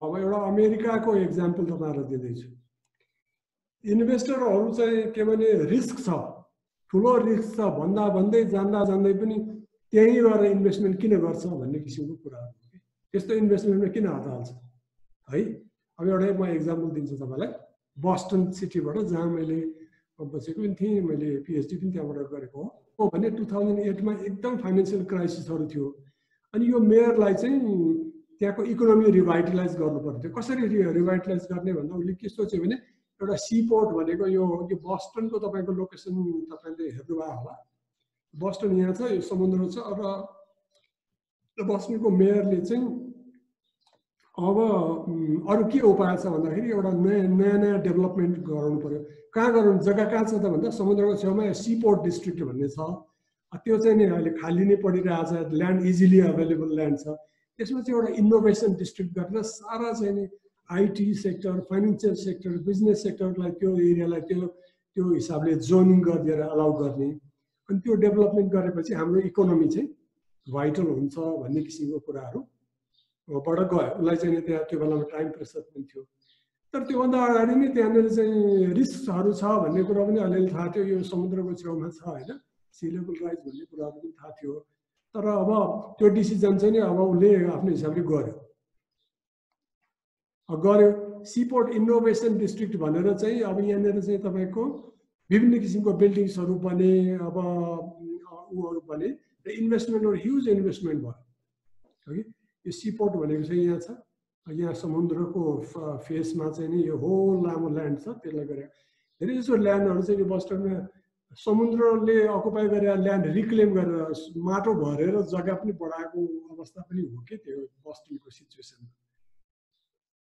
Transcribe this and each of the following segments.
अब एउटा अमेरिकाको एक्जाम्पल तपाईहरुलाई दिँदैछु। इन्भेस्टरहरु चाहिँ के भने रिस्क छ, ठुलो रिस्क छ भन्दा भन्दै जान्दा जान्दै पनि त्यही गएर इन्भेस्टमेन्ट किन गर्छ भन्ने किसिमको कुरा हो। त्यस्तो इन्भेस्टमेन्टमा किन हात हाल्छ है। अब एउटा म एक्जाम्पल दिन्छु तपाईलाई। बस्टन सिटीबाट जहाँ मैले बसेको पनि थिएँ, मैले पीएचडी पनि त्यहाँबाट गरेको हो भने 2008 मा एकदम फाइनान्शियल क्राइसिसहरु थियो। अनि यो मेयरलाई चाहिँ त्यहाँको इकोनोमी रिभाइटलाइज गर्नु पर्थ्यो। कसरी रिभाइटलाइज गर्ने भन्दा उले के सोच्यो भने एउटा सीपोर्ट भनेको यो बस्टनको तपाईको लोकेसन तपाईले हेर्नुभयो होला। बस्टन यहाँ छ, यो समुद्र छ र बस्टनको मेयरले चाहिँ अब अरु के उपाय छ भन्दाखेरि एउटा नयाँ डेभलपमेन्ट गराउनु पर्यो। कहाँ गराउनु, जग्गा कहाँ छ त भन्दा समुद्रको छेउमा सीपोर्ट डिस्ट्रिक्ट भन्ने छ। त्यो चाहिँ नि अहिले खाली नै पडिरहेछ, ल्यान्ड इजिली अवेलेबल ल्यान्ड छ। त्यसमा चाहिँ एउटा इनोभेसन डिस्ट्रिक्ट गर्न सारा चाहिँ नि IT sector, financial sector, business सेक्टरलाई त्यो एरियालाई त्यो हिसाबले जोनिङ गरिदिएर अलाउ गर्ने। अनि त्यो डेभलपमेन्ट गरेपछि हाम्रो इकोनोमी चाहिँ भाइटल हुन्छ भन्ने किसिमको कुराहरु बाट गयो। उसलाई चाहिँ त्यहाँ त्यो बेलामा टाइम प्रेसर पनि थियो। तर त्योभन्दा अगाडि नै त्यहाँनिर चाहिँ रिस्कहरु छ भन्ने कुरा पनि अलिअलि थाहा थियो। यो समुद्रको छेउमा छ हैन, सी लेभल राइज भन्ने कुराहरु पनि थाहा थियो। तर अब त्यो डिसिजन चाहिँ नि अब उसले आफ्नो हिसाबले गर्यो। सीपोर्ट इनोभेसन डिस्ट्रिक्ट भनेर चाहिँ अब यहाँनिर चाहिँ तपाईको विभिन्न किसिमको बिल्डिङ्सहरु बने, अब उहरु बने र इन्भेस्टमेन्ट और ह्युज इन्भेस्टमेन्ट भयो है। यो सीपोर्ट भनेको चाहिँ यहाँ छ, यहाँ समुद्रको फेसमा चाहिँ नि यो होल लामो ल्यान्ड छ। त्यसले गरे धेरै जसो ल्यान्डहरु चाहिँ यो बस्टनमा समुद्रले अकुपाई गरेर ल्यान्ड रिक्लेम गरेर माटो भरेर जग्गा पनि बढाएको अवस्था पनि हो के त्यो बस्टनको सिचुएसनमा।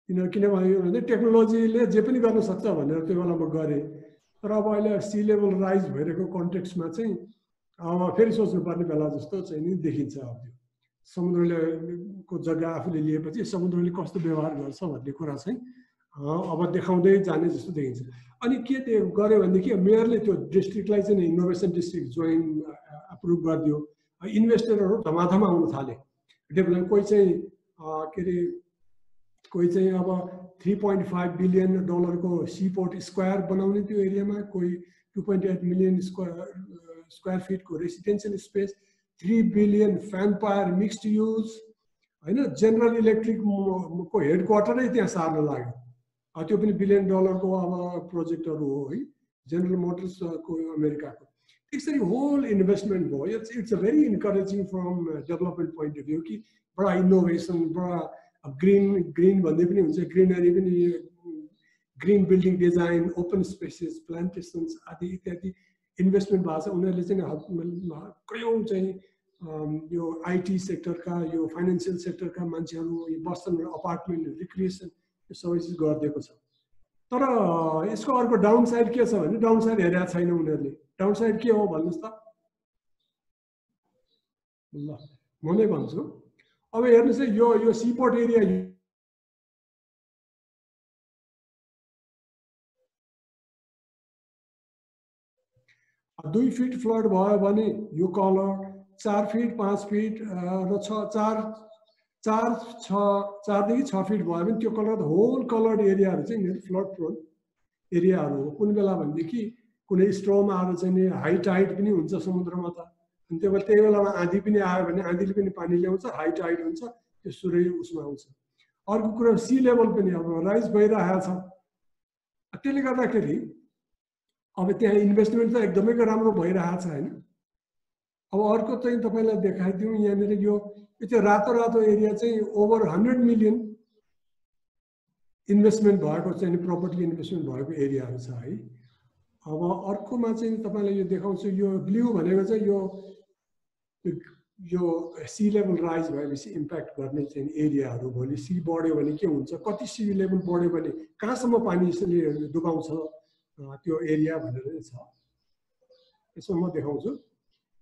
किनभने टेक्नोलोजीले जे पनि गर्न सक्छ भनेर त्यो बेलामा गरे। तर अब अहिले सी लेभल राइज भइरहेको कन्टेक्स्टमा चाहिँ अब फेरि सोच्नुपर्ने बेला जस्तो चाहिँ नि देखिन्छ। अब त्यो समुद्रले को जग्गा आफूले लिएपछि समुद्रले कस्तो व्यवहार गर्छ भन्ने कुरा चाहिँ अब देखाउँदै जाने जस्तो देखिन्छ। अनि के त्यो गर्यो भनेदेखि मेयरले त्यो डिस्ट्रिक्टलाई चाहिँ इनोभेसन डिस्ट्रिक्ट जोइन अप्रुभ गरिदियो। इन्भेस्टरहरु धमाधम आउन थाले। डेभलप कोही चाहिँ अब 3.5 बिलियन डलरको सीपोर्ट स्क्वायर बनाउने त्यो एरियामा, कोही 2.8 मिलियन स्क्वायर फिटको residential space, 3 billion fan power mixed use हैन। जनरल इलेक्ट्रिक को हेडक्वार्टरै त्यहाँ सार्न लाग्यो। त्यो पनि बिलियन डलरको अब प्रोजेक्टहरु हो है, जनरल मोटर्स को अमेरिकाको। त्यसरी होल इन्भेस्टमेन्ट भयो। It's a very encouraging from development point of view कि बडा इनोभेसन, बडा ग्रीन भन्ने पनि हुन्छ, ग्रीनरी पनि, green building design, open spaces, plantations आदि इत्यादि इन्भेस्टमेन्ट भएको छ। उनीहरूले चाहिँ कयौं चाहिँ यो आईटी सेक्टरका, यो फाइनान्शियल सेक्टरका मान्छेहरु, यो बस्टन अपार्टमेन्ट, रिक्रिएसन यो सबै चिज गरिदिएको छ। तर यसको अर्को डाउन साइड के छ भने डाउन साइड हेरेको छैन उनीहरूले। डाउन साइड के हो भन्नुस् त? ल म नै भन्छु। अब हेर्नुस् है, यो सीपोर्ट एरिया 2 फिट फ्लड भयो भने यो कलर, 4 फिट 5 फिट र 4 देखि 6 फिट भयो भने त्यो कलर होल कलर्ड एरियाहरु चाहिँ फ्लड प्रोन एरियाहरु हो। कुन बेला भनेदेखि कुनै स्ट्रम आएर चाहिँ नि हाई टाइड पनि हुन्छ समुद्रमा त। अनि त्यही बेलामा आँधी पनि आयो भने आँधीले पनि पानी ल्याउँछ, हाई टाइड हुन्छ, त्यो सुरै उसमा आउँछ। अर्को कुरा सी लेभल पनि अब राइज भइरहेको छ। त्यसले गर्दाखेरि अब त्यहाँ इन्भेस्टमेन्ट त एकदमै राम्रो भइरहेको छ हैन। अब अर्को चाहिँ तपाईलाई देखाइदिउँ। यहाँनिर यो चाहिँ रातो एरिया चाहिँ ओभर 100 मिलियन इन्भेस्टमेन्ट भएको चाहिँ प्रपर्टी इन्भेस्टमेन्ट भएको एरियाहरु छ है। अब अर्कोमा चाहिँ तपाईलाई यो देखाउँछु। यो ब्लू भनेको चाहिँ यो सी लेभल राइज भएपछि इम्प्याक्ट गर्ने चाहिँ एरियाहरु। भोलि सी बढ्यो भने के हुन्छ, कति सी लेभल बढ्यो भने कहाँसम्म पानी यसले डुबाउँछ त्यो एरिया भनेर छ। यसो म देखाउँछु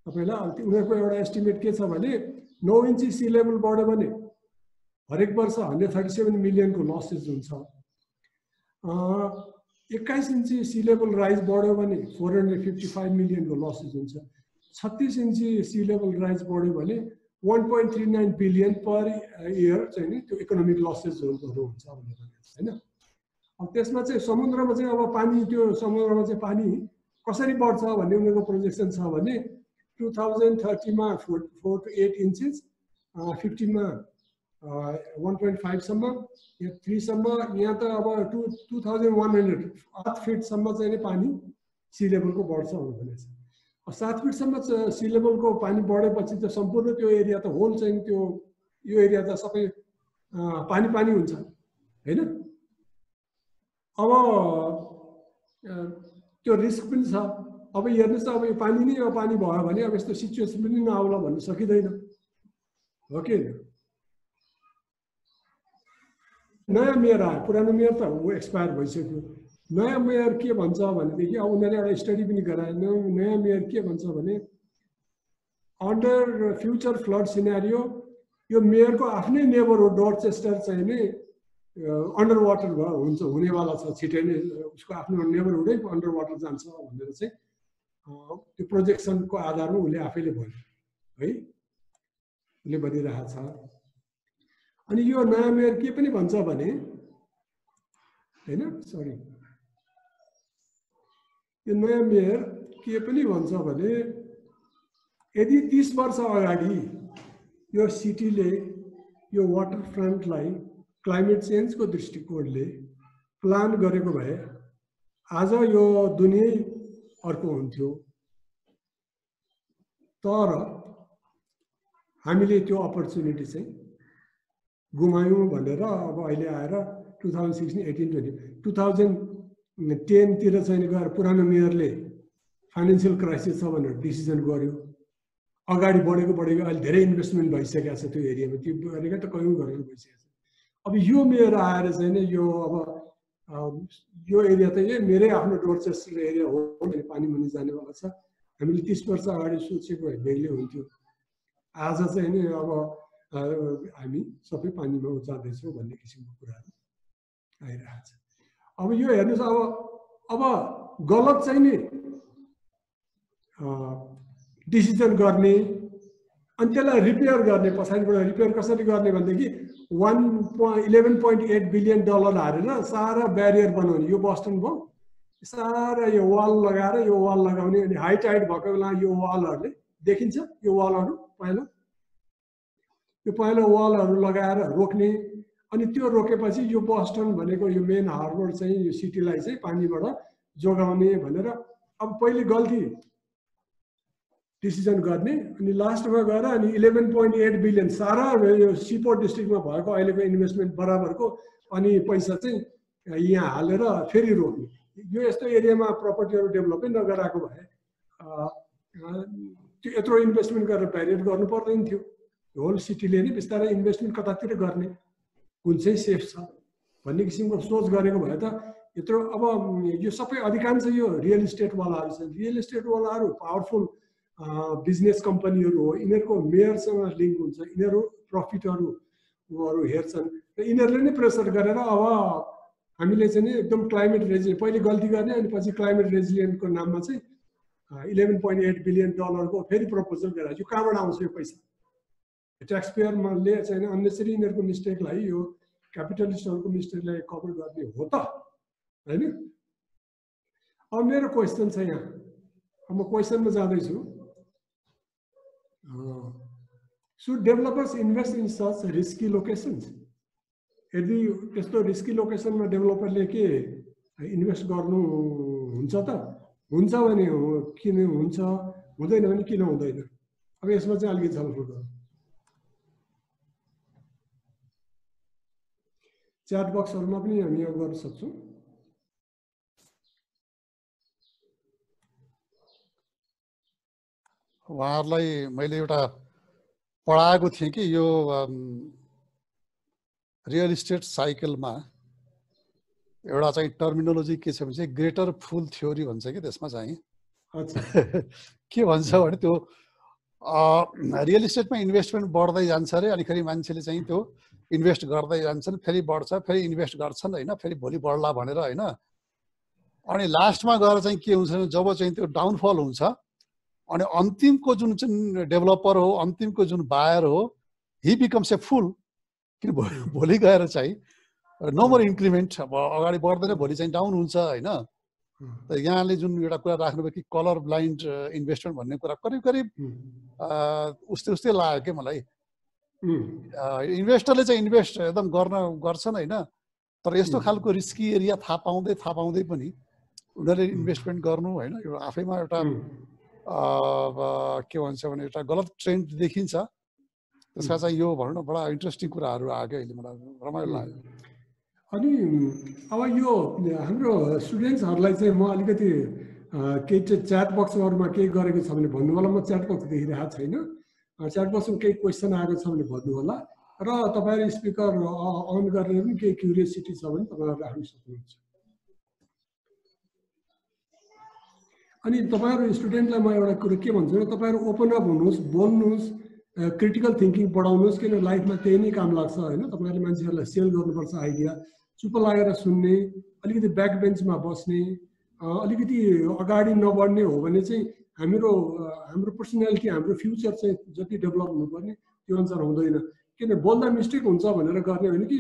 तपाईलाई। उनीहरुको एउटा एस्टिमेट के छ भने 9 इन्च सी लेभल बढ्यो भने हरेक वर्ष 137 मिलियनको लसेस हुन्छ। 21 इन्च सी लेभल राइज बढ्यो भने 455 मिलियनको लसेस हुन्छ। 36 इन्च सी लेभल राइज बढ्यो भने 1.39 बिलियन पर इयर चाहिँ नि त्यो इकोनोमिक लसेसहरू हुन्छ भनेर हैन। अब त्यसमा चाहिँ समुद्रमा चाहिँ अब पानी त्यो समुद्रमा चाहिँ पानी कसरी बढ्छ भन्ने उनीहरूको प्रोजेक्सन छ भने 2030 मा 4 to 8 इन्चेस, 50 मा 1.5 सम्म, या 3 सम्म, यहाँ त अब 2100 8 फिटसम्म चाहिँ पानी सी लेभलको बढ्छ भनेछ। 7 फिटसम्म सी लेभलको पानी बढेपछि त सम्पूर्ण त्यो एरिया त होल चाहिँ त्यो यो एरिया त सबै पानी पानी हुन्छ हैन। अब त्यो रिस्क पनि छ। अब हेर्नुस् अब यो पानी नै अब पानी भयो भने अब यस्तो सिचुएसन पनि नआउला भन्न सकिँदैन हो कि हैन। नयाँ मेयर आयो, पुरानो मेयर त ऊ एक्सपायर भइसक्यो। नयाँ मेयर के भन्छ भनेदेखि अब उनीहरूले एउटा स्टडी पनि गराए। नयाँ मेयर के भन्छ भने अन्डर फ्युचर फ्लड सिनारियो यो मेयरको आफ्नै नेबरहुड डोर्चेस्टर चाहिँ नि अन्डर वाटर हुन्छ हुनेवाला छ छिटै नै, उसको आफ्नो नेबरहुडै अन्डर वाटर जान्छ भनेर चाहिँ त्यो प्रोजेक्सनको आधारमा उसले आफैले भन्यो है, उसले भनिरहेको छ। अनि यो नयाँ मेयर के पनि भन्छ भने हैन, सरी, यो नयाँ मेयर के पनि भन्छ भने यदि 30 वर्ष अगाडि यो सिटीले यो वाटर फ्रन्टलाई क्लाइमेट चेन्जको दृष्टिकोणले प्लान गरेको भए आज यो दुनिया अर्को हुन्थ्यो। तर हामीले त्यो अपर्च्युनिटी चाहिँ गुमायौँ भनेर अब अहिले आएर 2016, 18, 2010 तिर चाहिँ गएर पुरानो मेयरले फाइनेन्सियल क्राइसिस छ भनेर डिसिजन गर्यो। अगाडि बढेको अहिले धेरै इन्भेस्टमेन्ट भइसकेको छ त्यो एरियामा, त्यो गरेको त कयौँ गरेको भइसकेको छ। अब यो मेयर आएर चाहिँ नि यो अब यो एरिया त मेरै आफ्नो डोर्चेस्टर एरिया हो, पानी मुनि जानेवाला छ। हामीले 30 वर्ष अगाडि सोचेको भए बेग्लै हुन्थ्यो। आज चाहिँ नि अब हामी सबै पानीमा जाँदैछौँ भन्ने किसिमको कुराहरू आइरहेको छ। अब यो हेर्नुहोस्, अब गलत चाहिँ नि डिसिजन गर्ने अनि त्यसलाई रिपेयर गर्ने, पछाडिबाट रिपेयर कसरी गर्ने भनेदेखि 11.8 बिलियन डलर हालेर सारा ब्यारियर बनाउने। यो बस्टन भयो, सारा यो वाल लगाएर यो वाल लगाउने। अनि हाई टाइड भएको बेला यो वालहरूले देखिन्छ, यो वालहरू पहिलो वालहरू लगाएर रोक्ने। अनि त्यो रोकेपछि यो बस्टन भनेको यो मेन हार्बर चाहिँ यो सिटीलाई चाहिँ पानीबाट जोगाउने भनेर अब पहिले गल्ती डिसिजन गर्ने। अनि लास्टमा गएर अनि 11.8 बिलियन सारा यो सिपोर्ट डिस्ट्रिक्टमा भएको अहिलेको इन्भेस्टमेन्ट बराबरको अनि पैसा चाहिँ यहाँ हालेर फेरि रोक्ने। यो यस्तो एरियामा प्रपर्टीहरू डेभलपै नगराएको भए त्यो यत्रो इन्भेस्टमेन्ट गरेर ब्यारियर गर्नु पर्दैन थियो। होल सिटीले नै बिस्तारै इन्भेस्टमेन्ट कतातिर गर्ने, कुन चाहिँ सेफ छ भन्ने किसिमको सोच गरेको भए त यत्रो। अब यो सबै अधिकांश यो रियल इस्टेटवालाहरू छन्। रियल इस्टेटवालाहरू पावरफुल बिजनेस कम्पनीहरू हो, यिनीहरूको मेयरसँग लिङ्क हुन्छ, यिनीहरू प्रफिटहरू हेर्छन् र यिनीहरूले नै प्रेसर गरेर अब हामीले चाहिँ नि एकदम क्लाइमेट रेजिलियन्ट पहिले गल्ती गर्ने अनि पछि क्लाइमेट रेजिलियन्टको नाममा चाहिँ 11.8 बिलियन डलरको फेरि प्रपोजल गरेर यो कहाँबाट आउँछ यो पैसा? ट्याक्स पेयरले चाहिँ अननेसरी यिनीहरूको मिस्टेकलाई, यो क्यापिटलिस्टहरूको मिस्टेकलाई कभर गर्ने हो त हैन। अब मेरो क्वेसन छ यहाँ, अब म क्वेसनमा जाँदैछु। Should developers invest in such risky locations? यदि त्यस्तो रिस्की लोकेसनमा डेभलपरले के इन्भेस्ट गर्नु हुन्छ त? हुन्छ भने किन हुन्छ, हुँदैन भने किन हुँदैन? अब यसमा चाहिँ अलिकति छलफल गरौँ। च्याट बक्सहरुमा पनि हामी यो गर्न सक्छौँ। उहाँहरूलाई मैले एउटा पढाएको थिएँ कि यो रियल इस्टेट साइकलमा एउटा चाहिँ टर्मिनोलोजी के छ भने चाहिँ ग्रेटर फुल थ्योरी भन्छ कि त्यसमा चाहिँ के भन्छ भने त्यो रियल इस्टेटमा इन्भेस्टमेन्ट बढ्दै जान्छ अरे, अनि फेरि मान्छेले चाहिँ त्यो इन्भेस्ट गर्दै जान्छन्, फेरि बढ्छ, फेरि इन्भेस्ट गर्छन् होइन, फेरि भोलि बढ्ला भनेर होइन। अनि लास्टमा गएर चाहिँ के हुन्छ भने जब चाहिँ त्यो डाउनफल हुन्छ अनि अन्तिमको जुन चाहिँ डेभलपर हो, अन्तिमको जुन बायर हो, हि बिकम्स ए फुल। किन भोलि गएर चाहिँ नो मोर इन्क्रिमेन्ट, अब अगाडि बढ्दैन, भोलि चाहिँ डाउन हुन्छ होइन। त यहाँले जुन एउटा कुरा राख्नुभयो कि कलर ब्लाइन्ड इन्भेस्टमेन्ट भन्ने कुरा करिब करिब उस्तै उस्तै लाग्यो क्या मलाई। इन्भेस्टरले चाहिँ इन्भेस्ट एकदम गर्छन् होइन, तर यस्तो खालको रिस्की एरिया थाहा पाउँदै पनि उनीहरूले इन्भेस्टमेन्ट गर्नु होइन, यो आफैमा एउटा के भन्छ भने एउटा गलत ट्रेन्ड देखिन्छ। त्यसका चाहिँ यो भनौँ न बडा इन्ट्रेस्टिङ कुराहरू आयो अहिले, मलाई रमाइलो लाग्यो। अनि अब यो हाम्रो स्टुडेन्ट्सहरूलाई चाहिँ म अलिकति केही चाहिँ च्याट बक्सहरूमा केही गरेको छ भने भन्नु होला। म च्याट बक्स देखिरहेको छैन, च्याट बक्समा केही क्वेसन आएको छ भने भन्नु होला। र तपाईँहरू स्पिकर अन गरेर पनि केही क्युरियोसिटी छ भने तपाईँहरू राख्न सक्नुहुन्छ। अनि तपाईँहरू स्टुडेन्टलाई म एउटा कुरो के भन्छु भने तपाईँहरू ओपन अप हुनुहोस्, बोल्नुहोस्, क्रिटिकल थिङ्किङ बढाउनुहोस्, किन लाइफमा त्यही नै काम लाग्छ होइन। तपाईँहरूले मान्छेहरूलाई सेल गर्नुपर्छ आइडिया, चुप लागेर सुन्ने, अलिकति ब्याक बेन्चमा बस्ने, अलिकति अगाडि नबढ्ने हो भने चाहिँ हाम्रो पर्सनालिटी, हाम्रो फ्युचर चाहिँ जति डेभलप हुनुपर्ने त्यो अनुसार हुँदैन। किन बोल्दा मिस्टेक हुन्छ भनेर गर्ने होइन कि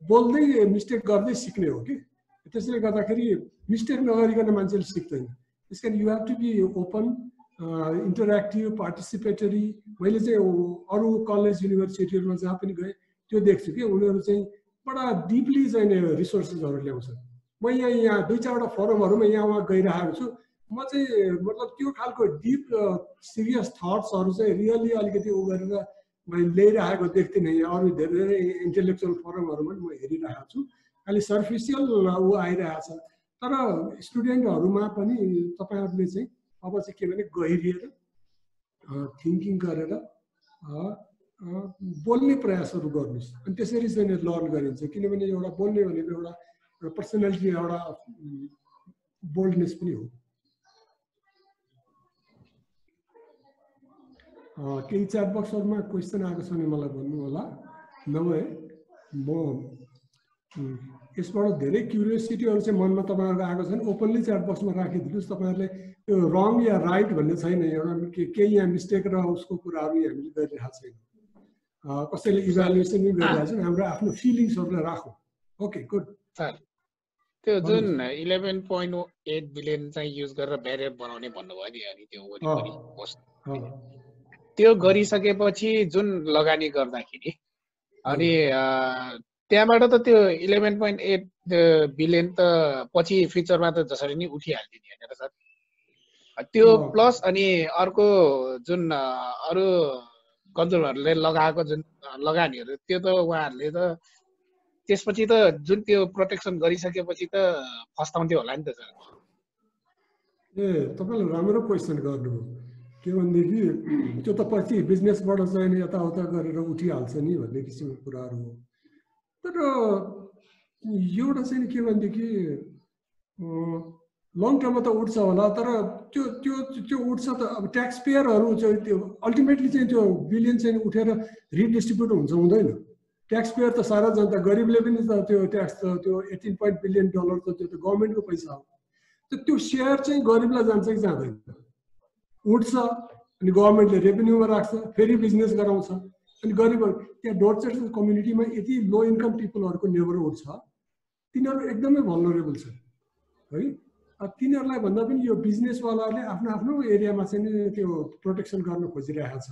बोल्दै मिस्टेक गर्दै सिक्ने हो कि। त्यसले गर्दाखेरि मिस्टेक नगरिकन मान्छेले सिक्दैन। त्यस कारण you have to be open, interactive, participatory. मैले चाहिँ अरू कलेज युनिभर्सिटीहरूमा जहाँ पनि गएँ त्यो देख्छु कि उनीहरू चाहिँ बडा डिपली चाहिँ रिसोर्सेसहरू ल्याउँछ। म यहाँ दुई चारवटा फोरमहरूमा यहाँ उहाँ गइरहेको छु, म चाहिँ मतलब त्यो खालको डिप सिरियस थट्सहरू चाहिँ रियली अलिकति उ गरेर मैले ल्याइरहेको देख्दिनँ। यहाँ अरू धेरै धेरै इन्टेलेक्चुअल फोरमहरूमा पनि म हेरिरहेको छु, खालि सर्फिसियल ऊ आइरहेको छ। तर स्टुडेन्टहरूमा पनि तपाईँहरूले चाहिँ अब चाहिँ के भने गहिरिएर थिङ्किङ गरेर बोल्ने प्रयासहरू गर्नुहोस्। अनि त्यसरी चाहिँ लर्न गरिन्छ। किनभने एउटा बोल्ने भनेको एउटा पर्सनालिटी, एउटा बोल्डनेस पनि हो। केही च्याट बक्सहरूमा क्वेसन आएको छ भने मलाई भन्नु होला, नभए म यसबाट धेरै क्युरियोसिटीहरू चाहिँ मनमा तपाईँहरूको आएको छ भने ओपनली च्याट बक्समा राखिदिनुहोस्। तपाईँहरूले त्यो रङ या राइट भन्ने छैन, एउटा केही यहाँ मिस्टेक र उसको कुराहरू हामीले गरिरहेको छैन। कसैले इभ्यालुएसन पनि गरिरहेको छ, हाम्रो आफ्नो फिलिङ्सहरूलाई राखौँ। Okay good. त्यो जुन 11.8 बिलियन चाहिँ युज गरेर ब्यारियर बनाउने भन्नुभयो नि, अनि त्यो वरिपरि पोस्ट त्यो गरिसकेपछि जुन लगानी गर्दाखेरि अनि त्यहाँबाट त त्यो 11.8 बिलियन त पछि फ्युचरमा त जसरी नि उठिहाल्थ्यो नि होइन सर। त्यो प्लस अनि अर्को जुन अरू कन्ज्युमरहरूले लगाएको जुन लगानीहरू त्यो त उहाँहरूले त त्यसपछि त जुन त्यो प्रोटेक्सन गरिसकेपछि त फस्टाउँथ्यो होला नि त सर। तपाईँले राम्रो क्वेसन गर्नुभयो। के भनेदेखि त्यो त पछि बिजनेसबाट चाहिँ यताउता गरेर उठिहाल्छ नि भन्ने किसिमको कुराहरू हो। तर एउटा चाहिँ के भनेदेखि लङ टर्ममा त उठ्छ होला, तर त्यो त्यो त्यो उठ्छ त अब ट्याक्स पेयरहरू चाहिँ त्यो अल्टिमेटली चाहिँ त्यो बिलियन चाहिँ उठेर रिडिस्ट्रिब्युट हुन्छ हुँदैन। ट्याक्स पेयर त सारा जनता, गरिबले पनि त त्यो ट्याक्स त त्यो $18 बिलियन त त्यो त गभर्मेन्टको पैसा हो। त्यो सेयर चाहिँ गरिबलाई जान्छ कि जाँदैन? उठ्छ अनि गभर्मेन्टले रेभेन्यूमा राख्छ, फेरि बिजनेस गराउँछ। अनि गरिबहरू त्यहाँ डोर्चेट कम्युनिटीमा यति लो इन्कम पिपलहरूको नेबरहुड छ, तिनीहरू एकदमै भल्नरेबल छ है। तिनीहरूलाई भन्दा पनि यो बिजनेसवालाहरूले आफ्नो आफ्नो एरियामा चाहिँ त्यो प्रोटेक्सन गर्न खोजिरहेको छ।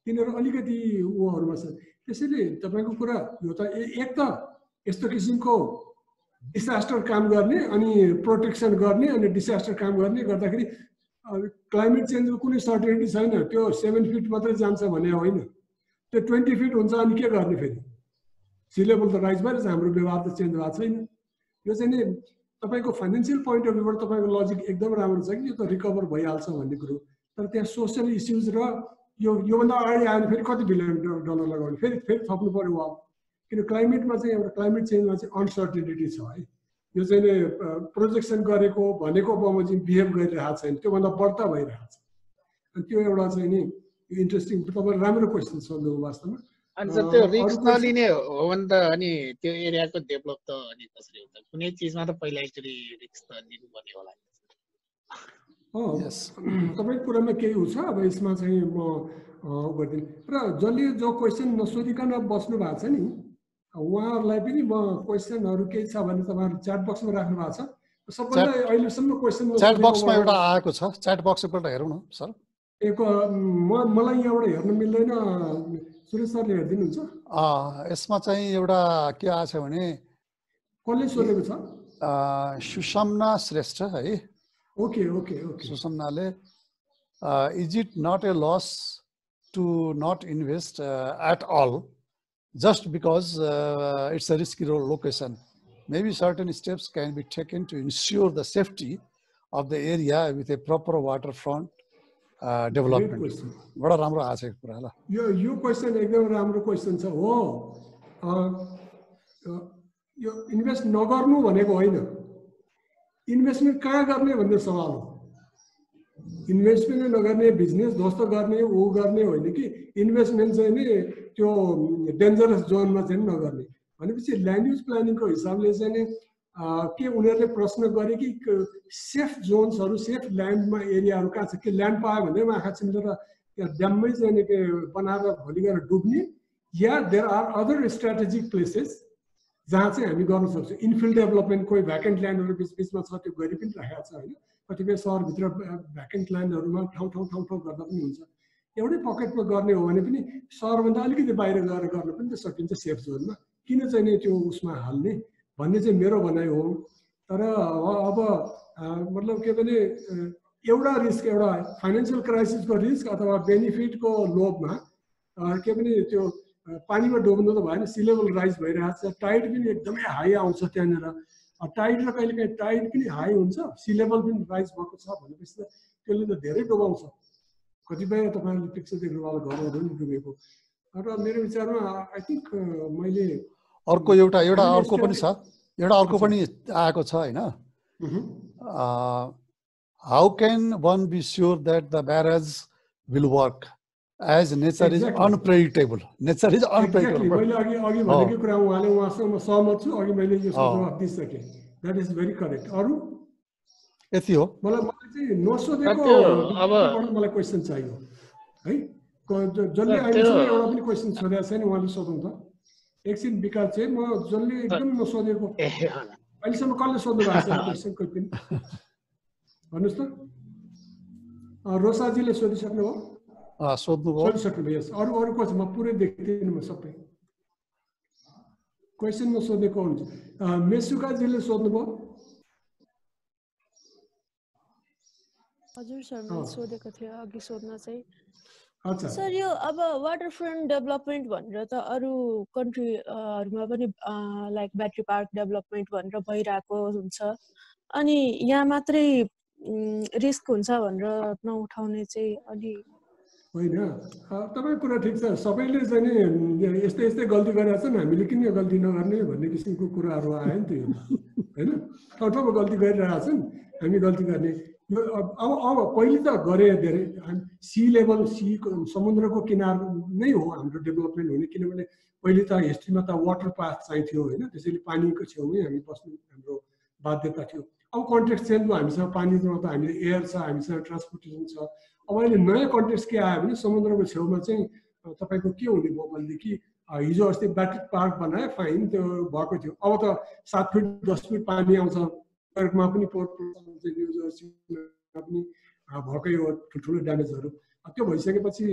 तिनीहरू अलिकति ऊहरूमा छ। त्यसैले तपाईँको कुरा यो त एक त यस्तो किसिमको डिसास्टर काम गर्ने अनि प्रोटेक्सन गर्ने अनि डिसास्टर काम गर्ने गर्दाखेरि क्लाइमेट चेन्जको कुनै सर्टेनिटी छैन। त्यो 7 फिट मात्रै जान्छ भने होइन, त्यो 20 फिट हुन्छ। अनि के गर्ने फेरि? सी लेभल त राइज भइरहेछ, हाम्रो व्यवहार त चेन्ज भएको छैन। यो चाहिँ नि तपाईँको फाइनेन्सियल पोइन्ट अफ भ्यूबाट तपाईँको लजिक एकदम राम्रो छ कि यो त रिकभर भइहाल्छ भन्ने कुरो। तर त्यहाँ सोसियल इस्युज र योभन्दा अगाडि आयो भने फेरि कति बिलियन डलर लगाउने, फेरि थप्नु पऱ्यो वाल। किन क्लाइमेटमा चाहिँ एउटा क्लाइमेट चेन्जमा चाहिँ अनसर्टेनिटी छ है। यो चाहिँ प्रोजेक्सन गरेको भनेको बमोजिम बिहेभ गरिरहेको छैन, त्योभन्दा बढ्ता भइरहेको छ। अनि त्यो एउटा चाहिँ नि इन्ट्रेस्टिङ, तपाईँले राम्रो क्वेसन सोध्नु वास्तवमा। अनि सर त्यो रिस्क नलिने हो भने त अनि त्यो एरियाको डेभलप त अनि कसरी हुन्छ? कुनै चिजमा त पहिला एकचोटि रिस्क त लिनुपर्ने होला। तपाईँको कुरामा केही हुन्छ अब यसमा चाहिँ म गरिदिनु र जसले जो क्वेसन नसोधिकन बस्नु भएको छ नि उहाँहरूलाई पनि म क्वेसनहरू केही छ भने तपाईँहरू च्याट बक्समा राख्नु भएको छ सबभन्दा अहिलेसम्म क्वेसन च्याट बक्समा एउटा आएको छ च्याट बक्स एकपल्ट हेरौँ न सर मलाई यहाँबाट हेर्न मिल्दैन सुरेश सरले हेरिदिनुहुन्छ यसमा चाहिँ एउटा के आएको छ भने कसले सोधेको छ सुषमना श्रेष्ठ है ओके ओके ओके सुषमनाले is it not a loss to not invest at all just because it's a risky location. Maybe certain steps can be taken to ensure the safety of the area with a proper waterfront development. बडा राम्रो आछ यो कुरा ल यो question एकदम राम्रो question छ हो यो इन्भेस्ट नगर्नु भनेको होइन इन्भेस्टमेन्ट कहाँ गर्ने भन्ने सवाल हो इन्भेस्टमेन्ट नगर्ने बिजनेस ध्वस्त गर्ने ऊ गर्ने होइन कि इन्भेस्टमेन्ट चाहिँ नि त्यो डेन्जरस जोनमा चाहिँ नगर्ने भनेपछि ल्यान्ड युज प्लानिङको हिसाबले चाहिँ नि के उनीहरूले प्रश्न गरे कि सेफ जोन्सहरू सेफ ल्यान्डमा एरियाहरू कहाँ छ कि ल्यान्ड पायो भने आँखा चिम्लेर त्यहाँ ड्याममै चाहिँ नि बनाएर भोलि गएर डुब्ने या there are other strategic places जहाँ चाहिँ हामी गर्न सक्छौँ इनफिल्ड डेभलपमेन्ट कोही भ्याकेन्ट ल्यान्डहरू बिचबिचमा छ त्यो गरी पनि राखेको छ होइन कतिपय सहरभित्र भ्याकेन्ट ल्यान्डहरूमा ठाउँ गर्दा पनि हुन्छ एउटै पकेटमा गर्ने हो भने पनि सहरभन्दा अलिकति बाहिर गएर गर्न पनि त सकिन्छ सेफ जोनमा किन चाहिँ नि त्यो उसमा हाल्ने भन्ने चाहिँ मेरो भनाइ हो तर अब मतलब के भने एउटा रिस्क एउटा फाइनेन्सियल क्राइसिसको रिस्क अथवा बेनिफिटको लोभमा के भने त्यो पानीमा डुब्नु त भएन सी लेभल राइज भइरहेको छ टाइड पनि एकदमै हाई आउँछ त्यहाँनिर टाइड र कहिलेकाहीँ टाइड पनि हाई हुन्छ सी लेभल पनि राइज भएको छ भनेपछि त त्यसले त धेरै डुबाउँछ कतिपय तपाईँहरूले पिक्चर देख्नुभयो घरहरू पनि डुबेको र मेरो विचारमा आई थिङ्क मैले अर्को अर्को पनि छ अर्को पनि आएको छ होइन how can one be sure that the barrage will work as nature is unpredictable. Nature is unpredictable. मैले अघि भनेको कुरा उहाँले उहाँसँग म सहमत छु अघि मैले यसको जवाफ दिइसकेँ द्याट इज भेरी करेक्ट अरू यति हो मलाई चाहिँ नसोधेको अब मलाई क्वेसन चाहियो है जसले अहिलेसम्म एउटा पनि क्वेसन सोधेको छैन उहाँले सोधौँ त एकछिन विकास चाहिँ म जसले एकदम नसोधेको अहिलेसम्म कसले सोध्नु भएको छ क्वेसन कोही पनि भन्नुहोस् त रोसाजीले सोधिसक्नु हो सोधिसक्नुभयो अरू क्वेसन म पुरै देख्दिनँ म सबै क्वेसनमा सोधेको हुन्छ मेसुकाजीले सोध्नुभयो हजुर सर मैले सोधेको थियो अघि सोध्न चाहिँ सर यो अब वाटर फ्रन्ट डेभलपमेन्ट भनेर त अरू कन्ट्रीहरूमा पनि लाइक ब्याट्री पार्क डेभलपमेन्ट भनेर भइरहेको हुन्छ अनि यहाँ मात्रै रिस्क हुन्छ भनेर नउठाउने चाहिँ अलि होइन तपाईँको कुरा ठिक छ सबैले चाहिँ नि यस्तै यस्तै गल्ती गरेका छन् हामीले किन यो गल्ती नगर्ने भन्ने किसिमको कुराहरू आयो नि त्यो होइन ठाउँमा गल्ती गरिरहेका छन् हामी गल्ती गर्ने अब पहिले त गरे धेरै सी लेभल समुद्रको किनार नै हो हाम्रो डेभलपमेन्ट हुने किनभने पहिले त हिस्ट्रीमा त वाटर पाथ चाहिन्थ्यो होइन त्यसैले पानीको छेउमै हामी बस्नु हाम्रो बाध्यता थियो अब कन्टेक्स्ट चेन्ज भयो हामीसँग पानीमा त हामीले एयर छ हामीसँग ट्रान्सपोर्टेसन छ अब अहिले नयाँ कन्टेक्स्ट के आयो भने समुद्रको छेउमा चाहिँ तपाईँको के हुने भयो भनेदेखि हिजो अस्ति ब्याट्री पार्क बनायो फाइन त्यो भएको थियो अब त 7 फिट 10 फिट पानी आउँछ पार्कमा पनि पनि भएकै हो ठुल्ठुलो ड्यामेजहरू त्यो भइसकेपछि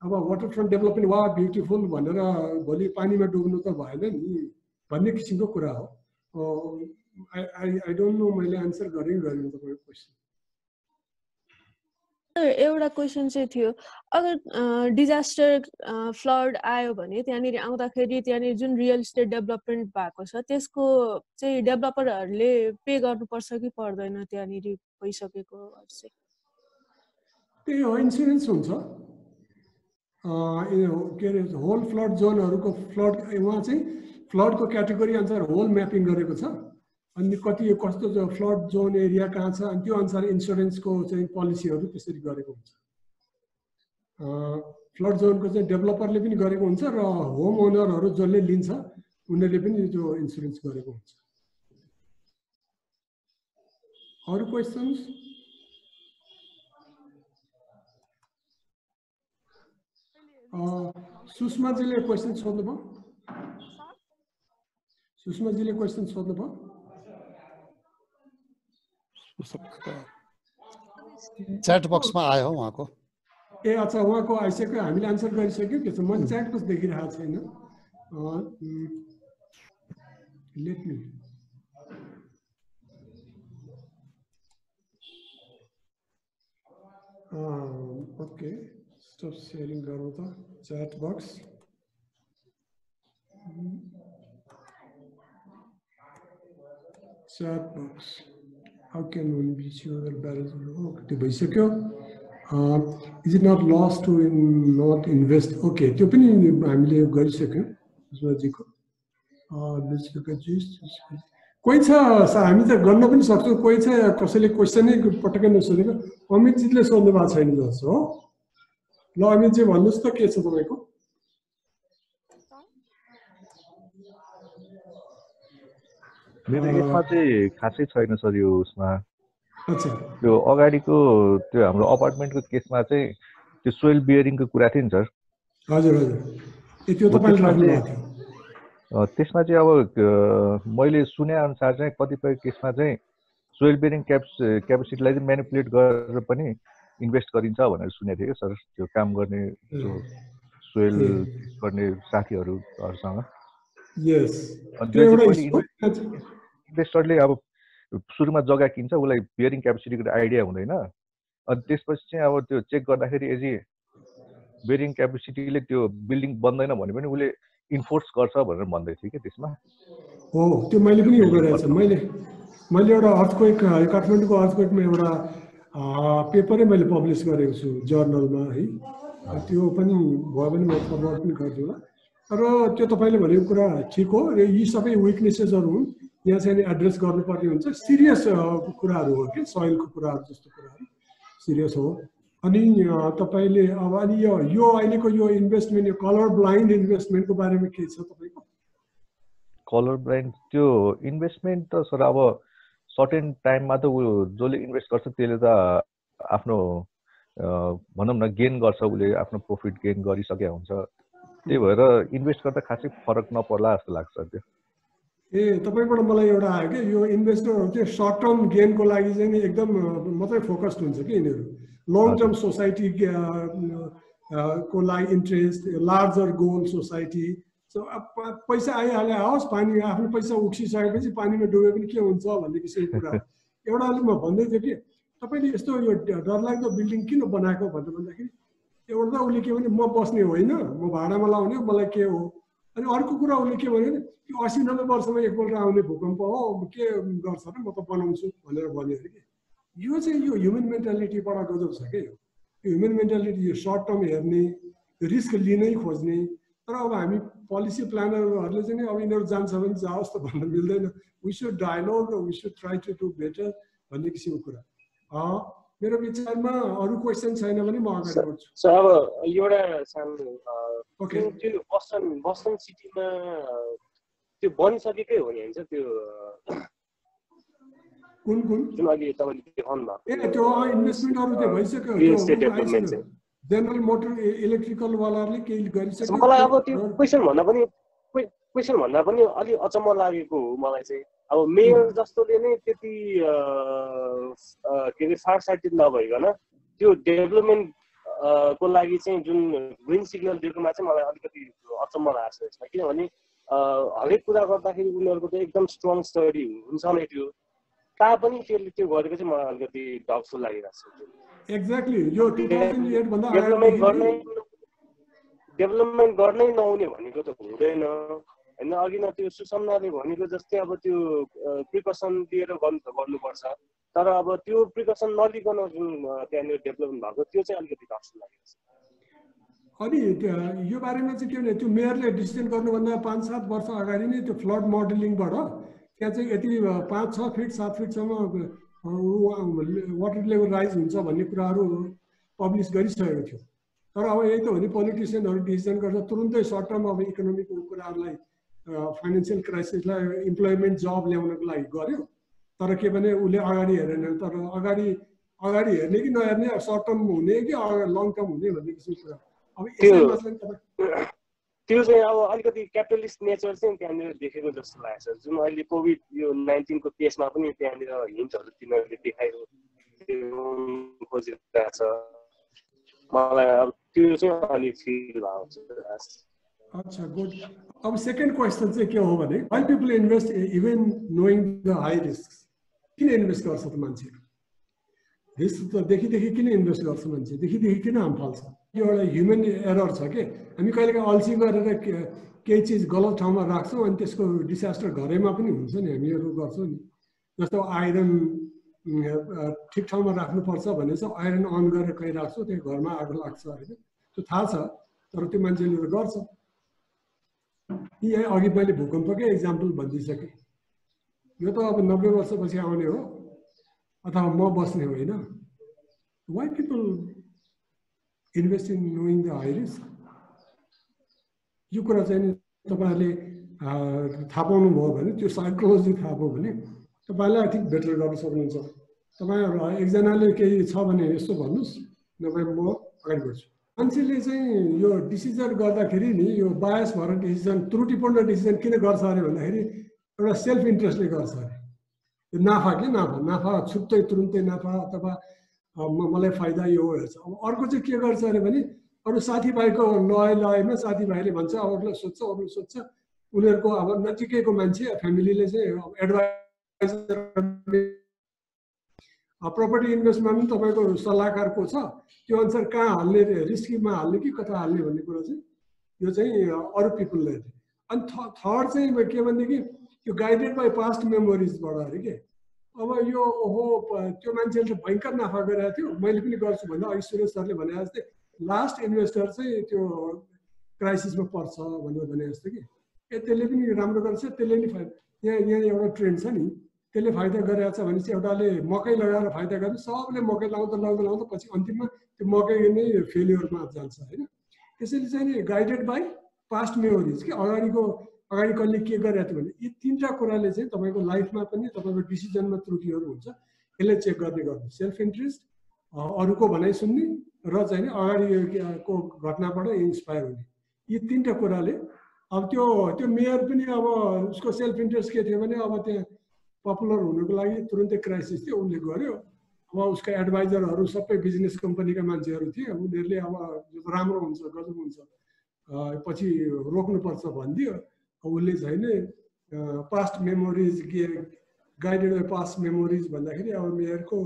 अब वाटर फ्रन्ट डेभलपमेन्ट वा ब्युटिफुल भनेर भोलि पानीमा डुब्नु त भएन नि भन्ने किसिमको कुरा हो आई डोन्ट नो मैले आन्सर गरेँ तपाईँको क्वेसन एउटा क्वेसन चाहिँ थियो अगर डिजास्टर फ्लड आयो भने त्यहाँनिर आउँदाखेरि त्यहाँनिर जुन रियल इस्टेट डेभलपमेन्ट भएको छ त्यसको चाहिँ डेभलपरहरूले पे गर्नुपर्छ कि पर्दैन त्यहाँनिर भइसकेको चाहिँ त्यही हो इन्सुरेन्स हुन्छ के अरे होल फ्लड जोनहरूको फ्लड उहाँ चाहिँ फ्लडको क्याटेगोरी अनुसार होल म्यापिङ गरेको छ अनि कति कस्तो फ्लड जोन एरिया कहाँ छ अनि त्यो अनुसार इन्सुरेन्सको चाहिँ पोलिसीहरू त्यसरी गरेको हुन्छ फ्लड जोनको चाहिँ डेभलपरले पनि गरेको हुन्छ र होम ओनरहरू जसले लिन्छ उनीहरूले पनि त्यो इन्सुरेन्स गरेको हुन्छ अरू क्वेसन्स सुषमाजीले क्वेसन सोध्नुभयो? सुषमाजीले क्वेसन सोध्नुभयो? च्याट बक्समा आयो उहाँको। ए अच्छा, उहाँको आइसक्यो, हामीले आन्सर गरिसक्यौँ। के छ, मैले च्याट बक्स देखिरहेको छैन। Let me okay, stop sharing गरौँ त chat box. Chat box how can one be sure that balance त्यो भइसक्यो। Is it not loss to not invest? Okay, त्यो पनि हामीले गरिसक्यौँ सुभाजीको। कोही छ हामी त गर्न पनि सक्छौँ, कोही छ कसैले क्वेसनै पटक्कै नसोधेको? अमितजीले सोध्नु भएको छैन जस्तो हो। ल अमितजी भन्नुहोस् त, के छ तपाईँको? मेरो यसमा चाहिँ खासै छैन सर यो उसमा। अच्छा, त्यो अगाडिको त्यो हाम्रो अपार्टमेन्टको केसमा चाहिँ त्यो सोइल बियरिङको कुरा थियो नि सर। हजुर हजुर, त्यो तपाईँले राख्नु भएको थियो। त्यसमा चाहिँ अब मैले सुने अनुसार चाहिँ कतिपय केसमा चाहिँ सोइल बियरिङ क्यापेसिटीलाई चाहिँ म्यानिपुलेट गरेर पनि इन्भेस्ट गरिन्छ भनेर सुनेको थिएँ क्या सर, त्यो काम गर्ने जो सोइल गर्ने साथीहरूसँग। इन्भेस्टरले अब सुरुमा जग्गा किन्छ, उसलाई बियरिङ क्यापेसिटीको आइडिया हुँदैन, अनि त्यसपछि चाहिँ अब त्यो चेक गर्दाखेरि यदि बियरिङ क्यापेसिटीले त्यो बिल्डिङ बन्दैन भने पनि उसले इन्फोर्स गर्छ भनेर भन्दै थियो कि त्यसमा। हो, त्यो मैले पनि यो गरेको छु। मैले एउटा अर्थक्वेक, काठमाडौँको अर्थक्वेकमा एउटा पेपरै मैले पब्लिस गरेको छु जर्नलमा है। त्यो पनि भयो भने म फरवर्ड पनि गरिदिउँला। तर त्यो तपाईँले भनेको कुरा ठिक हो, र यी सबै विकनेसेसहरू हुन्, यहाँ चाहिँ एड्रेस गर्नुपर्ने हुन्छ। सिरियस कुराहरू हो कि सोइलको कुराहरू जस्तो कुराहरू सिरियस हो। अनि तपाईँले अब अनि यो अहिलेको यो इन्भेस्टमेन्ट, यो कलर ब्लाइन्ड इन्भेस्टमेन्टको बारेमा के छ तपाईँको? कलर ब्लाइन्ड त्यो इन्भेस्टमेन्ट त सर अब सर्टेन टाइममा त जसले इन्भेस्ट गर्छ त्यसले त आफ्नो भनौँ न गेन गर्छ, उसले आफ्नो प्रफिट गेन गरिसकेको हुन्छ। त्यही भएर इन्भेस्ट गर्दा खासै फरक नपर्ला जस्तो लाग्छ त्यो। ए, तपाईँबाट मलाई एउटा आयो कि यो इन्भेस्टरहरू चाहिँ सर्ट टर्म गेनको लागि चाहिँ नि एकदम मात्रै फोकस्ड हुन्छ कि यिनीहरू। लङ टर्म सोसाइटी को लागि interest, larger goal society. So पैसा आइहाल्यो, आओस्, पानी आफ्नो पैसा उक्सिसकेपछि पानीमा डुबे पनि के हुन्छ भन्ने किसिमको कुरा। एउटा अलिक म भन्दै थिएँ कि तपाईँले यस्तो यो डरलाग्दो बिल्डिङ किन बनाएको भनेर भन्दाखेरि एउटा त उसले के भने म बस्ने होइन, म भाडामा लाउने, मलाई के हो। अनि अर्को कुरा उसले के भन्यो भने यो 80-90 वर्षमा एकपल्ट आउने भूकम्प हो, के गर्छ र म त बनाउँछु भनेर भन्यो अरे कि। यो चाहिँ यो ह्युमन मेन्टालिटीबाट गजब छ क्या। यो ह्युमन मेन्टालिटी, यो सर्ट टर्म हेर्ने, रिस्क लिनै खोज्ने। तर अब हामी पोलिसी प्लानरहरूले चाहिँ अब यिनीहरू जान्छ भने जाओस् त भन्न मिल्दैन। We should dialogue, we should try to do better भन्ने किसिमको कुरा। मेरो विचारमा अरू क्वेसन छैन भने म अगाडि बढ्छु। सर अब एउटा सानो त्यो बस्टन सिटीमा त्यो बनिसकेकै हो नि हैन त्यो कुन जुन अहिले तपाईँले देखाउनु भएको? ए, त्यो इन्भेस्टमेन्टहरू त्यो भइसक्यो। जेनरल मोटर इलेक्ट्रिकल वालाहरूले केही गरिसक्यो। मलाई अब त्यो क्वेसन भन्दा पनि अलि अचम्म लागेको हो मलाई चाहिँ। अब मेयर जस्तोले नै त्यति के अरे फार साइटेड नभइकन त्यो डेभलपमेन्ट को लागि चाहिँ जुन ग्रिन सिग्नल दिएकोमा चाहिँ मलाई अलिकति अचम्म लागेको छ। किनभने हरेक कुरा गर्दाखेरि उनीहरूको त एकदम स्ट्रङ स्टडी हुन्छ नै, त्यो तापनि त्यसले त्यो गरेको चाहिँ मलाई अलिकति डाउटफुल लागिरहेको छ। एक्ज्याक्टली यो 2008 भन्दा डेभलपमेन्ट गर्नै नहुने भनेको त हुँदैन हैन। अघि न त्यो सुसम्नाले भनेको जस्तै अब त्यो प्रिकसन लिएर गर्नुपर्छ, तर अब त्यो प्रिकसन नलिकन जुन त्यहाँनिर डेभलपमेन्ट भएको त्यो चाहिँ अलिकति डाउटफुल लागेको छ। अनि यो बारेमा चाहिँ के भने त्यो मेयरले डिसिजन गर्नुभन्दा 5-7 वर्ष अगाडि नै त्यो फ्लड मोडलिङबाट त्यहाँ चाहिँ यति 5-6 फिट 7 फिटसम्म वाटर लेभल राइज हुन्छ भन्ने कुराहरू पब्लिस गरिसकेको थियो। तर अब यही त हो नि, पोलिटिसियनहरू डिसिजन गर्छ तुरुन्तै सर्ट टर्म अब इकोनोमिक कुराहरूलाई, फाइनेन्सियल क्राइसिसलाई इम्प्लोइमेन्ट जब ल्याउनको लागि गर्यो। तर के भने उसले अगाडि हेरेन। तर अगाडि हेर्ने कि नहेर्ने, सर्ट टर्म हुने कि लङ टर्म हुने भन्ने किसिमको कुरा। अब यसैमा चाहिँ तपाईँ त्यो चाहिँ अब अलिकति क्यापिटलिस्ट नेचर चाहिँ त्यहाँनिर देखेको जस्तो लागेको छ जुन अहिले कोभिड यो 19 को केसमा पनि त्यहाँनिर हिन्टहरू तिनीहरूले देखाइरहेको खोजिरहेको छ मलाई अब त्यो चाहिँ अलि फिल भएको छ अच्छा गुड अब सेकेन्ड क्वेसन चाहिँ के हो भने why people invest even knowing the high risk किन इन्भेस्ट गर्छ त मान्छेहरू रिस्क त देखि किन इन्भेस्ट गर्छ मान्छे देखि किन हाम फाल्छ यो एउटा ह्युमन एरर छ के हामी कहिलेकाहीँ अल्छी गरेर केही चिज गलत ठाउँमा राख्छौँ अनि त्यसको डिसास्टर घरैमा पनि हुन्छ नि हामीहरू गर्छौँ नि जस्तो आइरन ठिक ठाउँमा राख्नुपर्छ भने चाहिँ आइरन अन गरेर कहीँ राख्छौँ त्यही घरमा आगो लाग्छ होइन त्यो थाहा छ तर त्यो मान्छेले त गर्छ यही अघि मैले भूकम्पकै इक्जाम्पल भनिदिइसकेँ यो त अब 90 वर्षपछि आउने हो अथवा म बस्ने होइन why people invest in knowing the high risk यो कुरा चाहिँ तपाईँहरूले थाहा पाउनुभयो भने त्यो साइकोलोजी थाहा पायो भने तपाईँले आई थिङ्क बेटर गर्न सक्नुहुन्छ तपाईँहरू एकजनाले केही छ भने यस्तो भन्नुहोस् नभए म अगाडि बढ्छु मान्छेले चाहिँ यो डिसिजन गर्दाखेरि नि यो बायस भएर डिसिजन त्रुटिपूर्ण डिसिजन किन गर्छ अरे भन्दाखेरि एउटा सेल्फ इन्ट्रेस्टले गर्छ अरे यो नाफा के नाफा छुट्टै तुरुन्तै नाफा अथवा मलाई फाइदा यो हेर्छ अब अर्को चाहिँ के गर्छ अरे भने अरू साथीभाइको लयमा साथीभाइले भन्छ अरूलाई सोध्छ उनीहरूको अब नजिकैको मान्छे फ्यामिलीले चाहिँ एडभाइजर प्रपर्टी इन्भेस्टमा पनि तपाईँको सल्लाहकार को छ त्यो अनुसार कहाँ हाल्ने रिस्कीमा हाल्ने कि कता हाल्ने भन्ने कुरा चाहिँ यो चाहिँ अरू पिपलले अनि थर्ड चाहिँ के भनेदेखि यो गाइडेड बाई पास्ट मेमोरिजबाट अरे के अब यो ओहो त्यो मान्छेले त भयङ्कर नाफा गरेको थियो मैले पनि गर्छु भन्दा अघि सुरेश सरले भने जस्तै लास्ट इन्भेस्टर चाहिँ त्यो क्राइसिसमा पर्छ भनेर भने जस्तो कि त्यसले पनि राम्रो गर्छ त्यसले नि यहाँ एउटा ट्रेन्ड छ नि त्यसले फाइदा गरेको छ भने चाहिँ एउटाले मकै लगाएर फाइदा गर्छ सबले मकै लाउँदा पछि अन्तिममा त्यो मकै नै फेलियरमा जान्छ होइन त्यसैले चाहिँ नि गाइडेड बाई पास्ट मेमोरिज कि अगाडि कहिले के गरेको थियो भने यी तीनवटा कुराले चाहिँ तपाईँको लाइफमा पनि तपाईँको डिसिजनमा त्रुटिहरू हुन्छ यसले चेक गर्ने गर्नु सेल्फ इन्ट्रेस्ट अरूको भनाइ सुन्ने र चाहिँ नि अगाडिको घटनाबाट इन्सपायर हुने यी तीनवटा कुराले अब त्यो मेयर पनि अब उसको सेल्फ इन्ट्रेस्ट के थियो भने अब त्यहाँ पपुलर हुनुको लागि तुरुन्तै क्राइसिस थियो उसले गर्यो अब उसका एडभाइजरहरू सबै बिजनेस कम्पनीका मान्छेहरू थिए उनीहरूले अब राम्रो हुन्छ गजब हुन्छ पछि रोक्नुपर्छ भनिदियो उसले चाहिँ नि past memories guided by past memories भन्दाखेरि अब मेयरको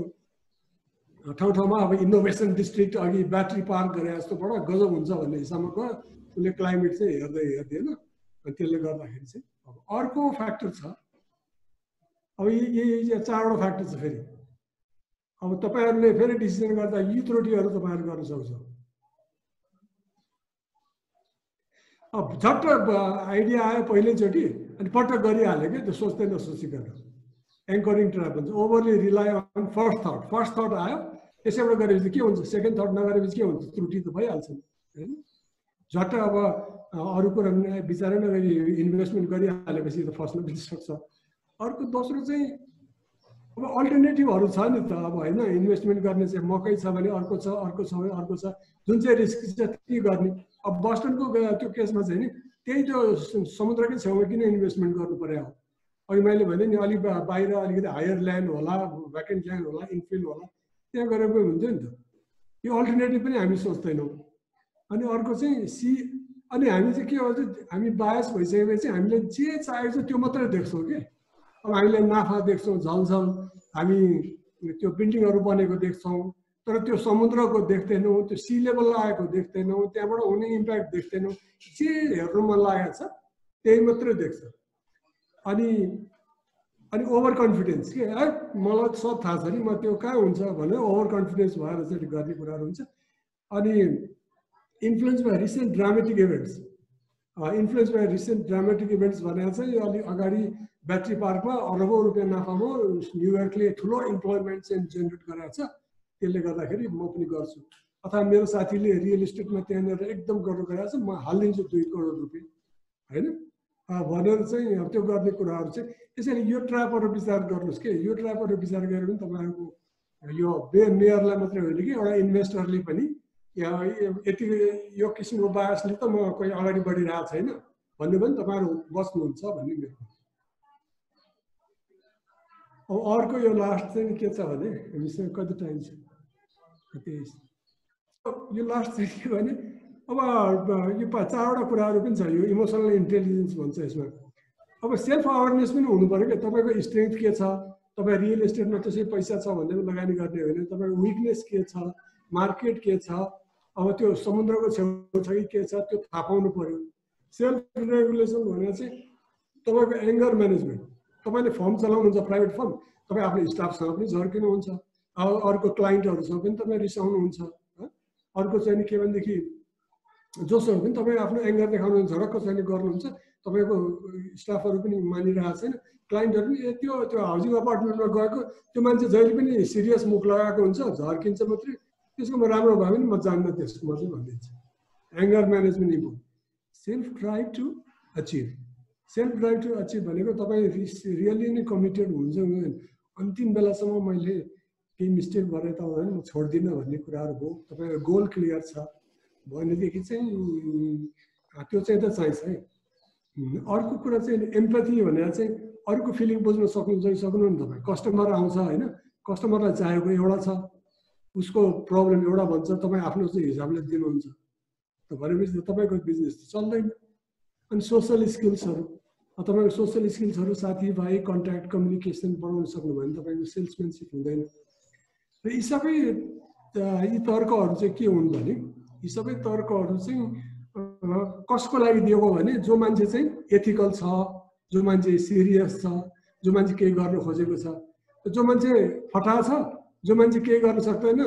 ठाउँमा अब इनोभेसन डिस्ट्रिक्ट अघि ब्याट्री पार्क गरे जस्तो बडा गजब हुन्छ भन्ने हिसाबमा गयो उसले क्लाइमेट चाहिँ हेर्दैन अनि त्यसले गर्दाखेरि चाहिँ अब अर्को फ्याक्टर छ अब यी चारवटा फ्याक्टर छ फेरि अब तपाईँहरूले फेरि डिसिजन गर्दा यी त्रुटिहरू तपाईँहरू गर्न सक्छ अब झट्ट आइडिया आयो पहिल्यैचोटि अनि पटक गरिहाल्यो क्या त्यो सोच्दै नसोचिकन एङ्करिङ ट्र्याप भन्छ overly rely on first thought आयो त्यसैबाट गरेपछि के हुन्छ सेकेन्ड थट नगरेपछि के हुन्छ त्रुटि त भइहाल्छ नि होइन झट्ट अब अरू कुरा विचारै नगरी इन्भेस्टमेन्ट गरिहालेपछि त फस्न पनि सक्छ अर्को दोस्रो चाहिँ अब अल्टरनेटिभहरू छ नि त अब होइन इन्भेस्टमेन्ट गर्ने चाहिँ मकै छ भने अर्को छ भने अर्को छ जुन चाहिँ रिस्क छ त्यही गर्ने अब बस्टनको त्यो केसमा चाहिँ नि त्यही त्यो समुद्रकै छेउमा किन इन्भेस्टमेन्ट गर्नु पर्यो अघि मैले भने नि अलिक बाहिर अलिकति हायर ल्यान्ड होला भ्याकेन्ट ल्यान्ड होला इन्फिल होला त्यहाँ गरेर पनि हुन्थ्यो नि त यो अल्टरनेटिभ पनि हामी सोच्दैनौँ अनि अर्को चाहिँ अनि हामी चाहिँ के भन्छ हामी बायस भइसकेपछि हामीले जे चाहेको छ त्यो मात्रै देख्छौँ कि अब हामीले नाफा देख्छौँ झलझल हामी त्यो बिल्डिङहरू बनेको देख्छौँ तर त्यो समुद्रको देख्दैनौँ त्यो सी लेभल आएको देख्दैनौँ त्यहाँबाट हुने इम्प्याक्ट देख्दैनौँ जे हेर्नु मन लागेको छ त्यही मात्रै देख्छ अनि ओभर कन्फिडेन्स के है मलाई सब थाहा छ नि म त्यो कहाँ हुन्छ भनेर ओभर कन्फिडेन्स भएर चाहिँ गर्ने कुराहरू हुन्छ अनि influence by recent dramatic events भनेर चाहिँ अलिक अगाडि ब्याट्री पार्कमा अरबौँ रुपियाँ नाफामा न्युयोर्कले ठुलो इम्प्लोइमेन्ट चाहिँ जेनेरेट गराएको छ त्यसले गर्दाखेरि म पनि गर्छु अथवा मेरो साथीले रियल इस्टेटमा त्यहाँनिर एकदम गर्नु गराएको छ म हालिदिन्छु 2 करोड रुपियाँ होइन भनेर चाहिँ त्यो गर्ने कुराहरू चाहिँ त्यसैले यो ट्र्यापहरू विचार गर्नुहोस् कि यो ट्र्यापहरू विचार गरेर पनि तपाईँहरूको यो मेयरलाई मात्रै होइन कि एउटा इन्भेस्टरले पनि यति यो किसिमको बायसले त म कोही अगाडि बढिरहेको छैन भन्ने पनि तपाईँहरू बस्नुहुन्छ भन्ने मेरो। अब अर्को यो लास्ट चाहिँ के छ भने हामीसँग कति टाइम छ, यो लास्ट चाहिँ के भने अब यो 4वटा कुराहरू पनि छ। यो इमोसनल इन्टेलिजेन्स भन्छ यसमा। अब सेल्फ अवेरनेस पनि हुनु पऱ्यो क्या, तपाईँको स्ट्रेङ्थ के छ, तपाईँ रियल इस्टेटमा त्यसै पैसा छ भन्दै लगानी गर्ने होइन, तपाईँको विकनेस के छ, मार्केट के छ, अब त्यो समुद्रको छेउ छ कि के छ त्यो थाहा पाउनु पऱ्यो। सेल्फ रेगुलेसन भनेर चाहिँ तपाईँको एङ्गर म्यानेजमेन्ट, तपाईँले फर्म चलाउनुहुन्छ प्राइभेट फर्म, तपाईँ आफ्नो स्टाफसँग पनि झर्किनुहुन्छ, अर्को क्लाइन्टहरूसँग पनि तपाईँ रिसाउनुहुन्छ, अर्को चाहिँ के भनेदेखि जोसँग पनि तपाईँ आफ्नो एङ्गर देखाउनुहुन्छ, झडक्क चाहिँ गर्नुहुन्छ, तपाईँको स्टाफहरू पनि मानिरहेको छैन, क्लाइन्टहरू पनि त्यो हाउसिङ अपार्टमेन्टमा गएको त्यो मान्छे जहिले पनि सिरियस मुख लगाएको हुन्छ, झर्किन्छ मात्रै, त्यसको राम्रो भयो भने म जान्न त्यसको म चाहिँ भनिदिन्छु। Anger management important. Self drive to achieve, self drive to achieve भनेको तपाईँ रियली नै कमिटेड हुन्छ, अन्तिम बेलासम्म मैले केही मिस्टेक गरेँ त होइन म छोड्दिनँ भन्ने कुराहरू भयो, तपाईँको गोल क्लियर छ भनेदेखि चाहिँ त्यो चाहिँ त चाहिन्छ है। अर्को कुरा चाहिँ एम्पथी भनेर चाहिँ अरूको फिलिङ बुझ्न सक्नुहुन्छ कि सक्नुहुन्न। तपाईँ कस्टमर आउँछ होइन, कस्टमरलाई चाहेको एउटा छ, उसको प्रब्लम एउटा भन्छ, तपाईँ आफ्नो चाहिँ हिसाबले दिनुहुन्छ भनेपछि तपाईँको बिजनेस चल्दैन। अनि सोसल स्किल्सहरू, तपाईँको सोसल स्किल्सहरू साथीभाइ कन्ट्याक्ट कम्युनिकेसन बनाउन सक्नुभयो भने तपाईँको सेल्सम्यानसिप हुँदैन। र यी सबै यी तर्कहरू चाहिँ के हुन् भने यी सबै तर्कहरू चाहिँ कसको लागि दिएको भने जो मान्छे चाहिँ एथिकल छ, जो मान्छे सिरियस छ, जो मान्छे केही गर्न खोजेको छ, जो मान्छे फटा छ, जो मान्छे केही गर्न सक्दैन,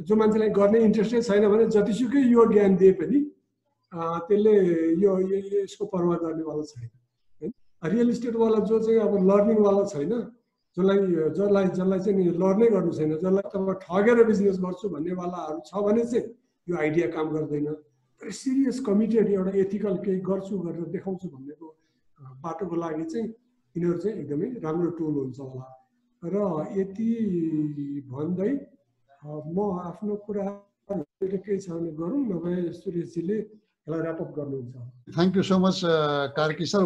जो मान्छेलाई गर्ने इन्ट्रेस्टै छैन भने जतिसुकै यो ज्ञान दिए पनि त्यसले यो यसको पर्वाह गर्नेवाला छैन। रियल इस्टेटवाला जो चाहिँ अब लर्निङवाला छैन, जसलाई चाहिँ नि लर्नै गर्नु छैन, जसलाई तपाईँ ठगेर बिजनेस गर्छु भन्नेवालाहरू छ भने चाहिँ यो आइडिया काम गर्दैन। सिरियस कमिटेड एउटा एथिकल केही गर्छु गरेर देखाउँछु भन्नेको बाटोको लागि चाहिँ यिनीहरू चाहिँ एकदमै राम्रो टुल हुन्छ होला। र यति भन्दै म आफ्नो कुरा केही छ भने गरौँ, नभए सुरेशजीले यसलाई ऱ्यापअप गर्नुहुन्छ। Thank you so much Karki sir.